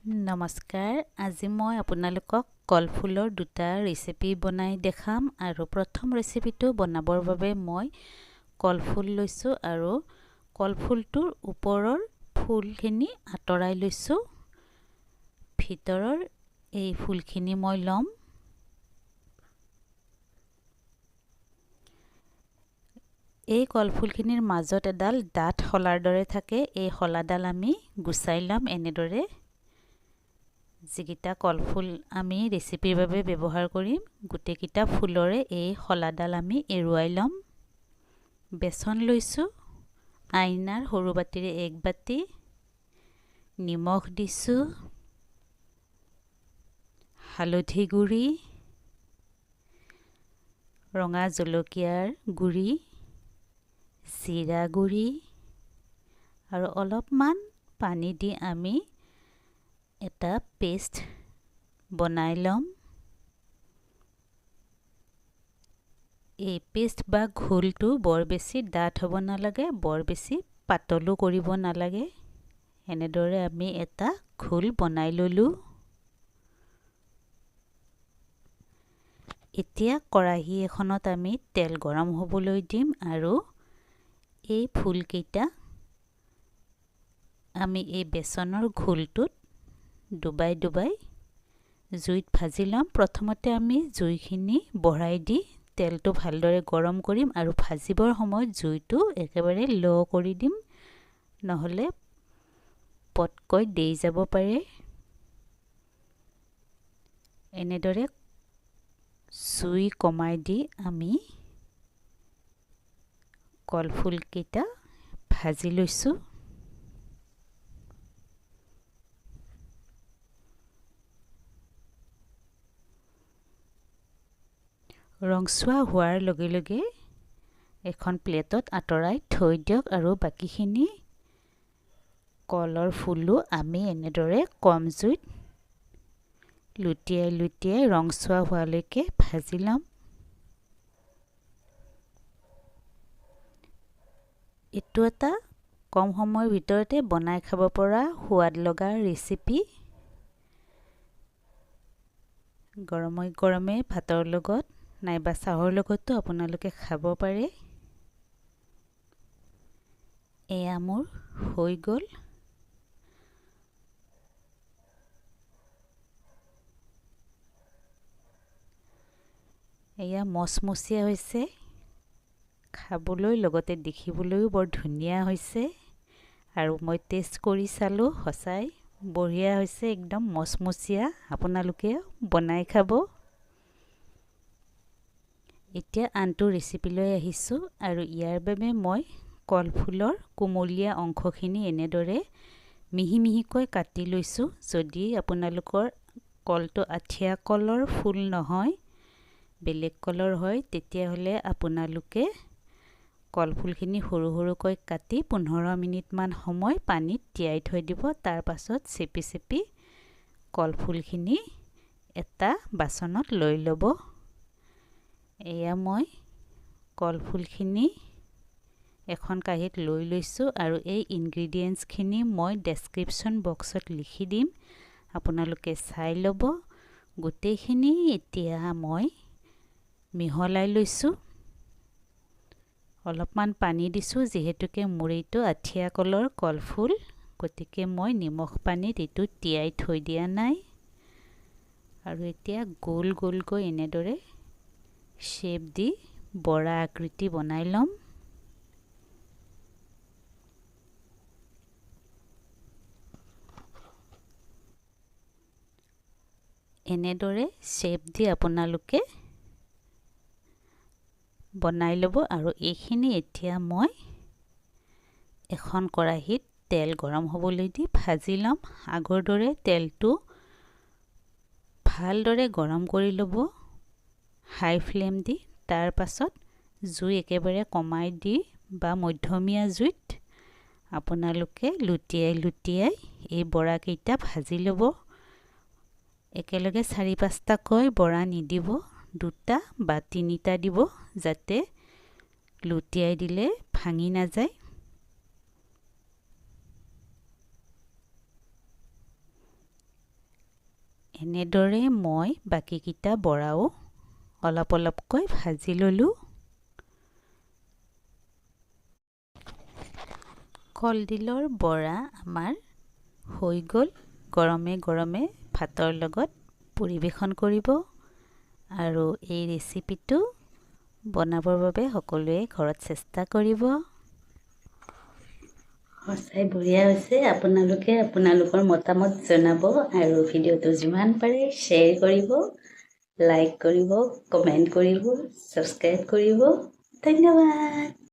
নমস্কাৰ আজি মই আপোনালোকক কলফুলৰ দুটা ৰেচিপি বনাই দেখাম আৰু প্ৰথম ৰেচিপিটো বনাবৰ বাবে মই কলফুল লৈছোঁ আৰু কলফুলটোৰ ওপৰৰ ফুলখিনি আঁতৰাই লৈছোঁ ভিতৰৰ এই ফুলখিনি মই ল'ম এই কলফুলখিনিৰ মাজত এডাল ডাঠ শলাৰ দৰে থাকে এই শলাডাল আমি গুচাই ল'ম এনেদৰে যিকিটা কলফুল আমি ৰেচিপিৰ বাবে ব্যৱহাৰ কৰিম গুটেকিটা ফুলৰে এই শলাডাল আমি এৰুৱাই ল'ম বেসন লৈছোঁ আইনাৰ সৰু বাটিৰে এক বাটি নিমখ দিছোঁ হালধি গুড়ি ৰঙা জলকীয়াৰ গুড়ি জিৰা গুড়ি আৰু অলপমান পানী দি আমি এটা পেষ্ট বনাই ল'ম এই পেষ্ট বা ঘোলটো বৰ বেছি ডাঠ হ'ব নালাগে বৰ বেছি পাতলো কৰিব নালাগে এনেদৰে আমি এটা ঘোল বনাই ললোঁ এতিয়া কেৰাহী এখনত আমি তেল গৰম হ'বলৈ দিম আৰু এই ফুলকেইটা আমি এই বেসনৰ ঘোলটোত ডুবাই ডুবাই জুইত ভাজি ল'ম প্ৰথমতে আমি জুইখিনি বঢ়াই দি তেলটো ভালদৰে গৰম কৰিম আৰু ভাজিবৰ সময়ত জুইটো একেবাৰে লো কৰি দিম নহলে পটকৈ দেই যাব পাৰে এনেদৰে জুই কমাই দি আমি কলফুল কেইটা ভাজি লৈছোঁ ৰংচুৱা হোৱাৰ লগে লগে এখন প্লেটত আঁতৰাই থৈ দিয়ক আৰু বাকিখিনি কলৰ ফুলো আমি এনেদৰে কম জুইত লুটিয়াই লুটিয়াই ৰংচুৱা হোৱালৈকে ভাজি ল'ম এইটো এটা কম সময়ৰ ভিতৰতে বনাই খাব পৰা সোৱাদ লগা ৰেচিপি গৰমে গৰমে ভাতৰ লগত নাইবা চাহৰ লগতো আপোনালোকে খাব পাৰে এয়া মোৰ হৈ গ'ল এয়া মচমচীয়া হৈছে খাবলৈ লগতে দেখিবলৈও বৰ ধুনীয়া হৈছে আৰু মই টেষ্ট কৰি চালোঁ সঁচাই বঢ়িয়া হৈছে একদম মচমচীয়া আপোনালোকে বনাই খাব এতিয়া আনটো ৰেচিপিলৈ আহিছোঁ আৰু ইয়াৰ বাবে মই কলফুলৰ কোমলীয়া অংশখিনি এনেদৰে মিহি মিহিকৈ কাটি লৈছোঁ যদি আপোনালোকৰ কলটো আঠিয়া কলৰ ফুল নহয় বেলেগ কলৰ হয় তেতিয়াহ'লে আপোনালোকে কলফুলখিনি সৰু সৰুকৈ কাটি 15 মিনিট মান সময় পানীত তিয়াই থৈ দিব তাৰ পাছত চেপি চেপি কলফুলখিনি এটা বাচনত লৈ ল'ব এয়া মই কলফুলখিনি এখন কাঁহীত লৈ লৈছোঁ আৰু এই ইনগ্ৰেডিয়েন্টছখিনি মই ডেসক্ৰিপশ্যন বক্সত লিখি দিম আপোনালোকে চাই ল'ব গোটেইখিনি এতিয়া মই মিহলাই লৈছোঁ অলপমান পানী দিছোঁ যিহেতুকে মুৰিটো আঠিয়া কলৰ কলফুল গতিকে মই নিমখ পানীত এইটো তিয়াই থৈ দিয়া নাই আৰু এতিয়া গোল গোলকৈ এনেদৰে শেপ দি বৰা আকৃতি বনাই ল'ম এনেদৰে শেপ দি আপোনালোকে বনাই ল'ব আৰু এইখিনি এতিয়া মই এখন কেৰাহীত তেল গৰম হ'বলৈ দি ভাজি ল'ম আগৰ দৰে তেলটো ভালদৰে গৰম কৰি ল'ব হাই ফ্লেম দি তাৰ পাছত জুই একেবাৰে কমাই দি বা মধ্যমীয়া জুইত আপোনালোকে লুটিয়াই লুটিয়াই এই বৰাকেইটা ভাজি ল'ব একেলগে 4-5টাকৈ বৰা নিদিব দুটা বা তিনিটা দিব যাতে লুটিয়াই দিলে ভাঙি নাযায় এনেদৰে মই বাকীকেইটা বৰাও অলপ অলপকৈ ভাজি ল'লোঁ। কলডিলৰ বৰা আমাৰ হৈ গ'ল। গৰমে গৰমে ভাতৰ লগত পৰিৱেশন কৰিব। আৰু এই ৰেচিপিটো বনাবৰ বাবে সকলোৱে ঘৰত চেষ্টা কৰিব। সঁচাই বঢ়িয়া হৈছে। আপোনালোকৰ মতামত জনাব আৰু ভিডিঅ'টো যিমান পাৰে শ্বেয়াৰ কৰিব, লাইক কৰিব, কমেণ্ট কৰিব, ছাবস্ক্ৰাইব কৰিব। ধন্যবাদ।